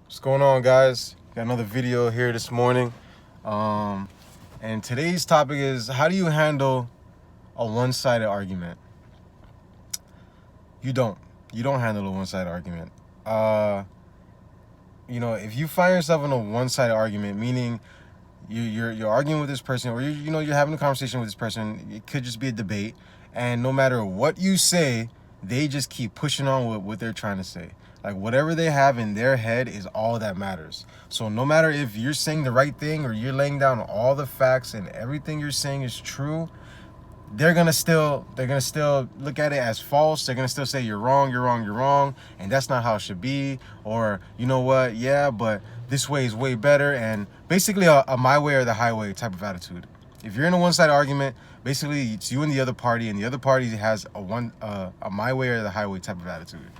What's going on, guys? Got another video here this morning. And today's topic is, how do you handle a one-sided argument? You don't. You don't handle a one-sided argument. If you find yourself in a one-sided argument, meaning you're arguing with this person, or you're having a conversation with this person, it could just be a debate, and no matter what you say, they just keep pushing on with what they're trying to say. Like, whatever they have in their head is all that matters. So no matter if you're saying the right thing or you're laying down all the facts and everything you're saying is true, they're gonna still look at it as false. They're gonna still say you're wrong, and that's not how it should be. Or, you know what, yeah, but this way is way better. And basically a my way or the highway type of attitude. If you're in a one-sided argument, basically it's you and the other party, and the other party has a my way or the highway type of attitude.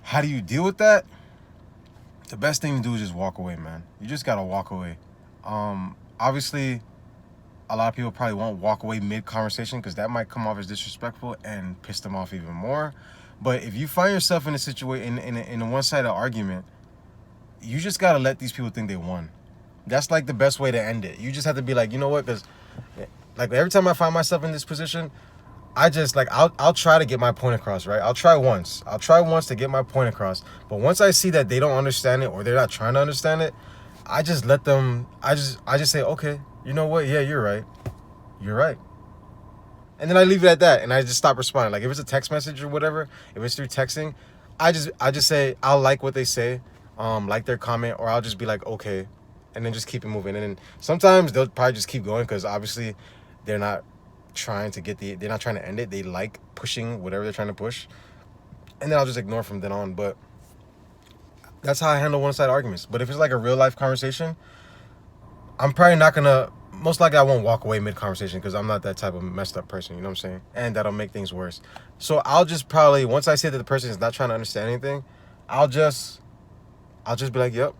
How do you deal with that? The best thing to do is just walk away, man. You just gotta walk away. Obviously, a lot of people probably won't walk away mid-conversation because that might come off as disrespectful and piss them off even more. But if you find yourself in a situation, in a one-sided argument, you just gotta let these people think they won. That's like the best way to end it. You just have to be like, you know what? Because like every time I find myself in this position, I just like I'll try to get my point across, right? I'll try once to get my point across. But once I see that they don't understand it or they're not trying to understand it, I just let them. I just say, okay, you know what? Yeah, you're right. You're right. And then I leave it at that, and I just stop responding. Like if it's a text message or whatever, if it's through texting, I just say I'll like what they say, like their comment, or I'll just be like, okay, and then just keep it moving. And then sometimes they'll probably just keep going because obviously they're not they're not trying to end it. They like pushing whatever they're trying to push, and then I'll just ignore from then on. But that's how I handle one-sided arguments. But if it's like a real life conversation, I'm probably not gonna. Most likely, I won't walk away mid-conversation because I'm not that type of messed up person. You know what I'm saying? And that'll make things worse. So I'll just probably, once I see that the person is not trying to understand anything, I'll just be like, yep,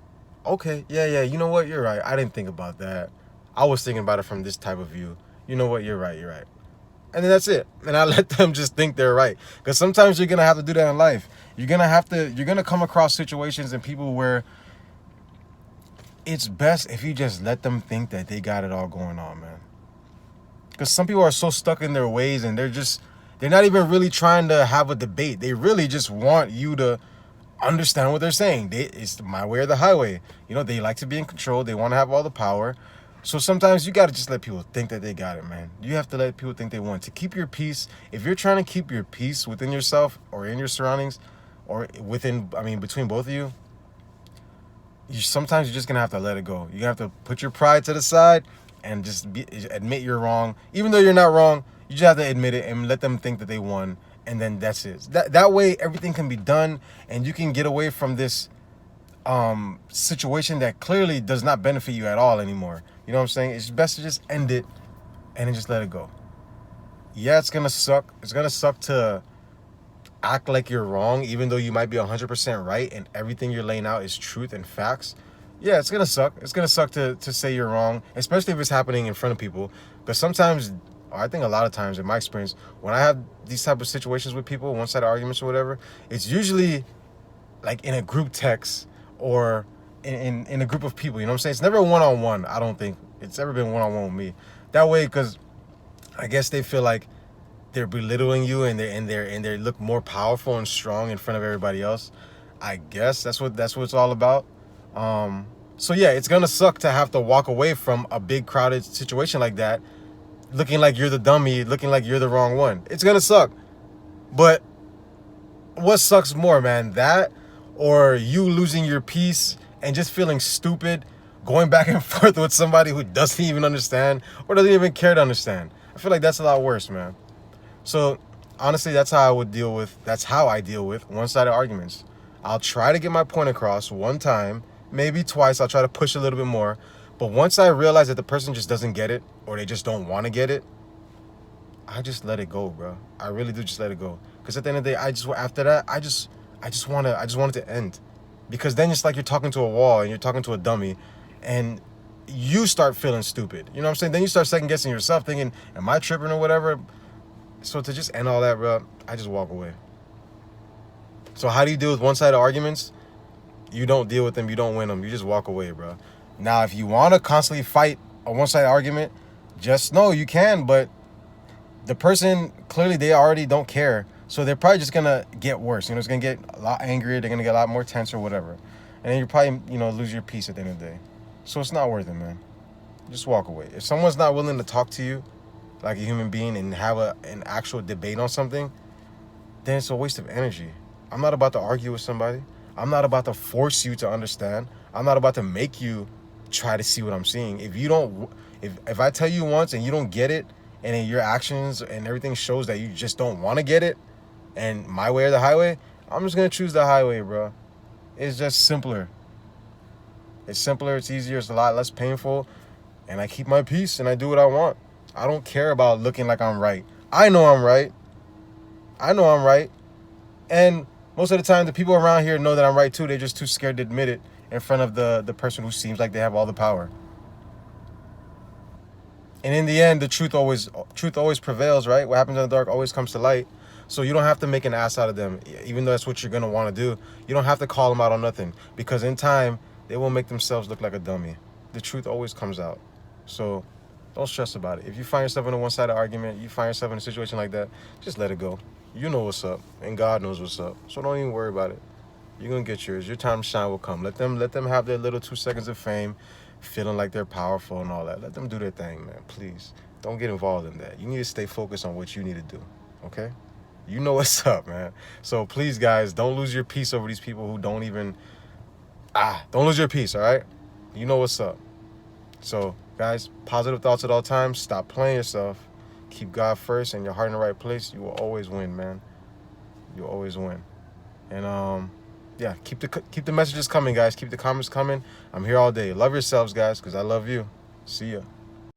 okay, yeah, you know what? You're right. I didn't think about that. I was thinking about it from this type of view. You know what? You're right. And then that's it. And I let them just think they're right. Because sometimes you're gonna have to do that in life. You're gonna come across situations and people where it's best if you just let them think that they got it all going on, man. Because some people are so stuck in their ways, and they're not even really trying to have a debate. They really just want you to understand what they're saying. It's my way or the highway. They like to be in control. They want to have all the power. So sometimes you got to just let people think that they got it, man. You have to let people think they won. To keep your peace, if you're trying to keep your peace within yourself or in your surroundings or between both of you, sometimes you're just going to have to let it go. You have to put your pride to the side and just admit you're wrong. Even though you're not wrong, you just have to admit it and let them think that they won. And then that's it. That way, everything can be done and you can get away from this situation that clearly does not benefit you at all anymore. You know what I'm saying? It's best to just end it and then just let it go. Yeah, it's gonna suck. It's gonna suck to act like you're wrong, even though you might be 100% right and everything you're laying out is truth and facts. Yeah, it's gonna suck. It's gonna suck to say you're wrong, especially if it's happening in front of people. But sometimes, or I think a lot of times in my experience, when I have these type of situations with people, one-sided arguments or whatever, it's usually like in a group text or in a group of people. You know what I'm saying? It's never one-on-one. I don't think it's ever been one-on-one with me. That way, because I guess they feel like they're belittling you and they look more powerful and strong in front of everybody else. I guess that's what it's all about. So yeah, it's gonna suck to have to walk away from a big crowded situation like that, looking like you're the dummy, looking like you're the wrong one. It's gonna suck. But what sucks more, man? That or you losing your peace and just feeling stupid, going back and forth with somebody who doesn't even understand or doesn't even care to understand. I feel like that's a lot worse, man. So honestly, that's how I deal with one-sided arguments. I'll try to get my point across one time, maybe twice. I'll try to push a little bit more. But once I realize that the person just doesn't get it or they just don't want to get it, I just let it go, bro. I really do just let it go. Because at the end of the day, after that, I just want it to end. Because then it's like you're talking to a wall and you're talking to a dummy and you start feeling stupid. You know what I'm saying? Then you start second guessing yourself, thinking, am I tripping or whatever? So to just end all that, bro, I just walk away. So how do you deal with one-sided arguments? you don't deal with them, you don't win them. You just walk away, bro. Now, if you want to constantly fight a one-sided argument, just know you can, but the person, clearly they already don't care. So they're probably just going to get worse. You know, it's going to get a lot angrier. They're going to get a lot more tense or whatever. And then you probably, lose your peace at the end of the day. So it's not worth it, man. Just walk away. If someone's not willing to talk to you like a human being and have an actual debate on something, then it's a waste of energy. I'm not about to argue with somebody. I'm not about to force you to understand. I'm not about to make you try to see what I'm seeing. If I tell you once and you don't get it, and then your actions and everything shows that you just don't want to get it, and my way or the highway, I'm just going to choose the highway, bro. It's just simpler. It's simpler, it's easier, it's a lot less painful, and I keep my peace and I do what I want. I don't care about looking like I'm right. I know I'm right. And most of the time, the people around here know that I'm right too. They're just too scared to admit it in front of the person who seems like they have all the power. And in the end, the truth always prevails, right? What happens in the dark always comes to light. So you don't have to make an ass out of them, even though that's what you're going to want to do. You don't have to call them out on nothing, because in time, they will make themselves look like a dummy. The truth always comes out. So don't stress about it. If you find yourself in a one-sided argument, you find yourself in a situation like that, just let it go. You know what's up, and God knows what's up. So don't even worry about it. You're going to get yours. Your time to shine will come. Let them have their little 2 seconds of fame, feeling like they're powerful and all that. Let them do their thing, man. Please. Don't get involved in that. You need to stay focused on what you need to do, okay? You know what's up, man. So please, guys, don't lose your peace over these people who don't even... don't lose your peace, all right? You know what's up. So, guys, positive thoughts at all times. Stop playing yourself. Keep God first and your heart in the right place. You will always win, man. You'll always win. And, yeah, keep the messages coming, guys. Keep the comments coming. I'm here all day. Love yourselves, guys, because I love you. See ya.